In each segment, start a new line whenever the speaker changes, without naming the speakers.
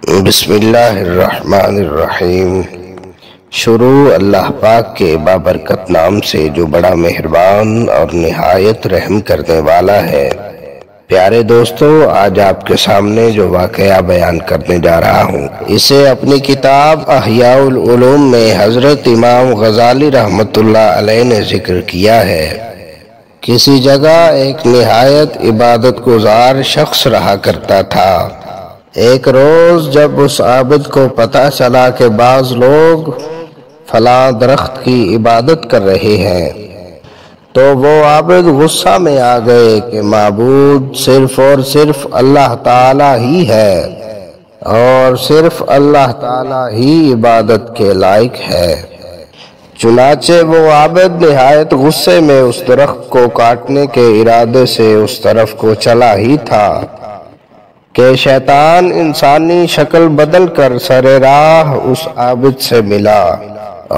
بسم اللہ الرحمن الرحیم۔ شروع اللہ پاک کے بابرکت نام سے جو بڑا مہربان اور نہایت رحم کرنے والا ہے۔ پیارے دوستو، آج آپ کے سامنے جو واقعہ بیان کرنے جا رہا ہوں، اسے اپنی کتاب احیاء العلوم میں حضرت امام غزالی رحمۃ اللہ علیہ نے ذکر کیا ہے۔ کسی جگہ ایک نہایت عبادت گزار شخص رہا کرتا تھا۔ ایک روز جب اس عابد کو پتہ چلا کہ بعض لوگ فلاں درخت کی عبادت کر رہے ہیں، تو وہ عابد غصہ میں آ گئے کہ معبود صرف اور صرف اللہ تعالی ہی ہے اور صرف اللہ تعالی ہی عبادت کے لائق ہے۔ چنانچہ وہ عابد نہایت غصے میں اس درخت کو کاٹنے کے ارادے سے اس طرف کو چلا ہی تھا کہ شیطان انسانی شکل بدل کر سر راہ اس عابد سے ملا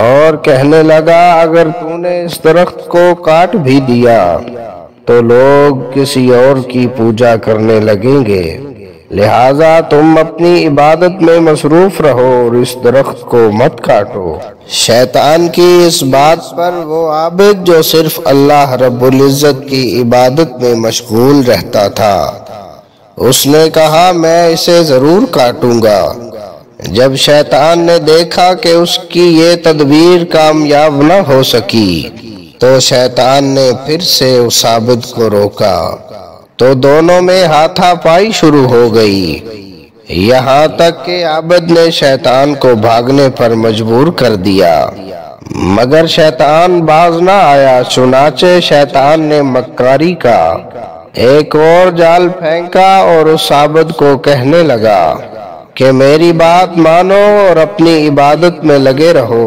اور کہنے لگا، اگر تو نے اس درخت کو کاٹ بھی دیا تو لوگ کسی اور کی پوجا کرنے لگیں گے، لہٰذا تم اپنی عبادت میں مصروف رہو اور اس درخت کو مت کاٹو۔ شیطان کی اس بات پر وہ عابد جو صرف اللہ رب العزت کی عبادت میں مشغول رہتا تھا، اس نے کہا، میں اسے ضرور کاٹوں گا۔ جب شیطان نے دیکھا کہ اس کی یہ تدبیر کامیاب نہ ہو سکی تو شیطان نے پھر سے اس عابد کو روکا، تو دونوں میں ہاتھا پائی شروع ہو گئی، یہاں تک کہ عابد نے شیطان کو بھاگنے پر مجبور کر دیا، مگر شیطان باز نہ آیا۔ چنانچہ شیطان نے مکاری کا ایک اور جال پھینکا اور اس عابد کو کہنے لگا کہ میری بات مانو اور اپنی عبادت میں لگے رہو،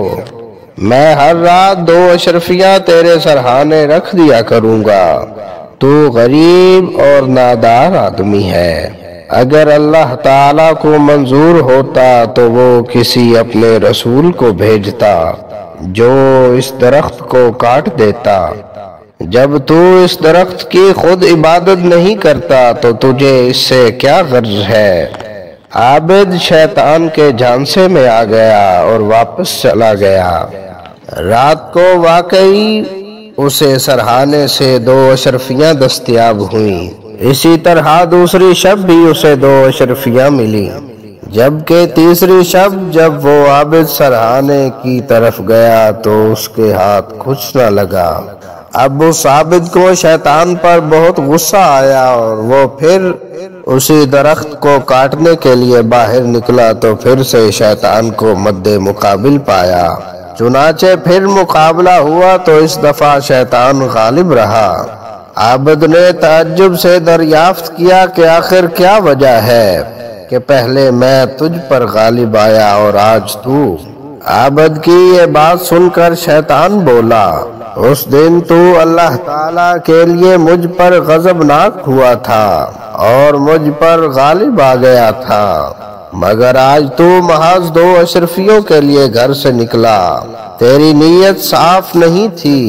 میں ہر رات 2 اشرفیاں تیرے سرہانے رکھ دیا کروں گا، تو غریب اور نادار آدمی ہے۔ اگر اللہ تعالیٰ کو منظور ہوتا تو وہ کسی اپنے رسول کو بھیجتا جو اس درخت کو کاٹ دیتا۔ جب تو اس درخت کی خود عبادت نہیں کرتا تو تجھے اس سے کیا غرض ہے؟ عابد شیطان کے جھانسے میں آ گیا اور واپس چلا گیا۔ رات کو واقعی اسے سرہانے سے 2 اشرفیاں دستیاب ہوئیں، اسی طرح دوسری شب بھی اسے 2 اشرفیاں ملی، جبکہ تیسری شب جب وہ عابد سرہانے کی طرف گیا تو اس کے ہاتھ کچھ نہ لگا۔ اب اس عابد کو شیطان پر بہت غصہ آیا اور وہ پھر اسی درخت کو کاٹنے کے لیے باہر نکلا تو پھر سے شیطان کو مد مقابل پایا۔ چنانچہ پھر مقابلہ ہوا تو اس دفعہ شیطان غالب رہا۔ عابد نے تعجب سے دریافت کیا کہ آخر کیا وجہ ہے کہ پہلے میں تجھ پر غالب آیا اور آج تو؟ عابد کی یہ بات سن کر شیطان بولا، اس دن تو اللہ تعالیٰ کے لیے مجھ پر غضبناک ہوا تھا اور مجھ پر غالب آ گیا تھا، مگر آج تو محض 2 اشرفیوں کے لیے گھر سے نکلا، تیری نیت صاف نہیں تھی۔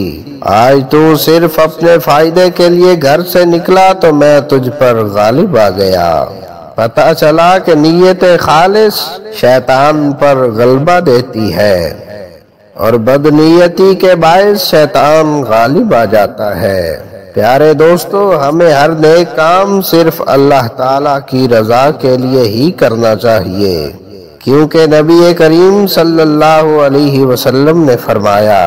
آج تو صرف اپنے فائدے کے لیے گھر سے نکلا تو میں تجھ پر غالب آ گیا۔ پتہ چلا کہ نیت خالص شیطان پر غلبہ دیتی ہے اور بدنیتی کے باعث شیطان غالب آ جاتا ہے۔ پیارے دوستو، ہمیں ہر نیک کام صرف اللہ تعالیٰ کی رضا کے لیے ہی کرنا چاہیے، کیونکہ نبی کریم صلی اللہ علیہ وسلم نے فرمایا،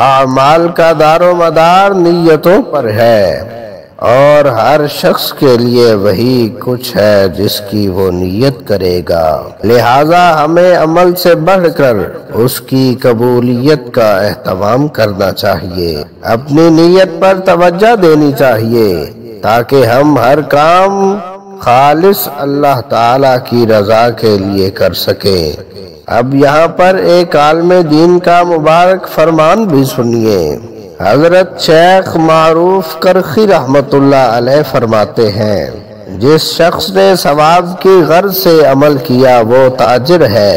اعمال کا دار و مدار نیتوں پر ہے اور ہر شخص کے لیے وہی کچھ ہے جس کی وہ نیت کرے گا، لہٰذا ہمیں عمل سے بڑھ کر اس کی قبولیت کا اہتمام کرنا چاہیے، اپنی نیت پر توجہ دینی چاہیے تاکہ ہم ہر کام خالص اللہ تعالیٰ کی رضا کے لیے کر سکیں۔ اب یہاں پر ایک عالم دین کا مبارک فرمان بھی سنیے۔ حضرت شیخ معروف کرخی رحمت اللہ علیہ فرماتے ہیں، جس شخص نے ثواب کی غرض سے عمل کیا وہ تاجر ہے،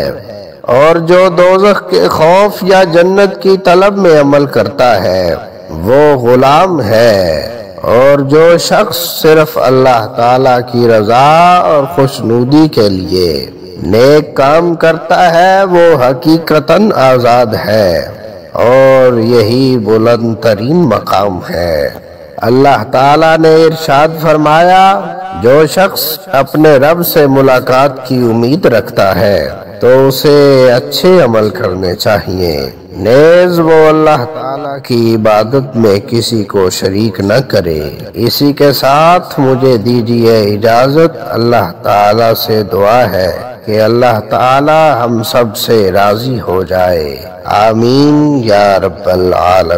اور جو دوزخ کے خوف یا جنت کی طلب میں عمل کرتا ہے وہ غلام ہے، اور جو شخص صرف اللہ تعالیٰ کی رضا اور خوشنودی کے لیے نیک کام کرتا ہے وہ حقیقتاً آزاد ہے اور یہی بلند ترین مقام ہے۔ اللہ تعالیٰ نے ارشاد فرمایا، جو شخص اپنے رب سے ملاقات کی امید رکھتا ہے تو اسے اچھے عمل کرنے چاہیے، نیز وہ اللہ تعالیٰ کی عبادت میں کسی کو شریک نہ کرے۔ اسی کے ساتھ مجھے دیجیے اجازت۔ اللہ تعالیٰ سے دعا ہے کہ اللہ تعالیٰ ہم سب سے راضی ہو جائے، آمین یا رب العالمین۔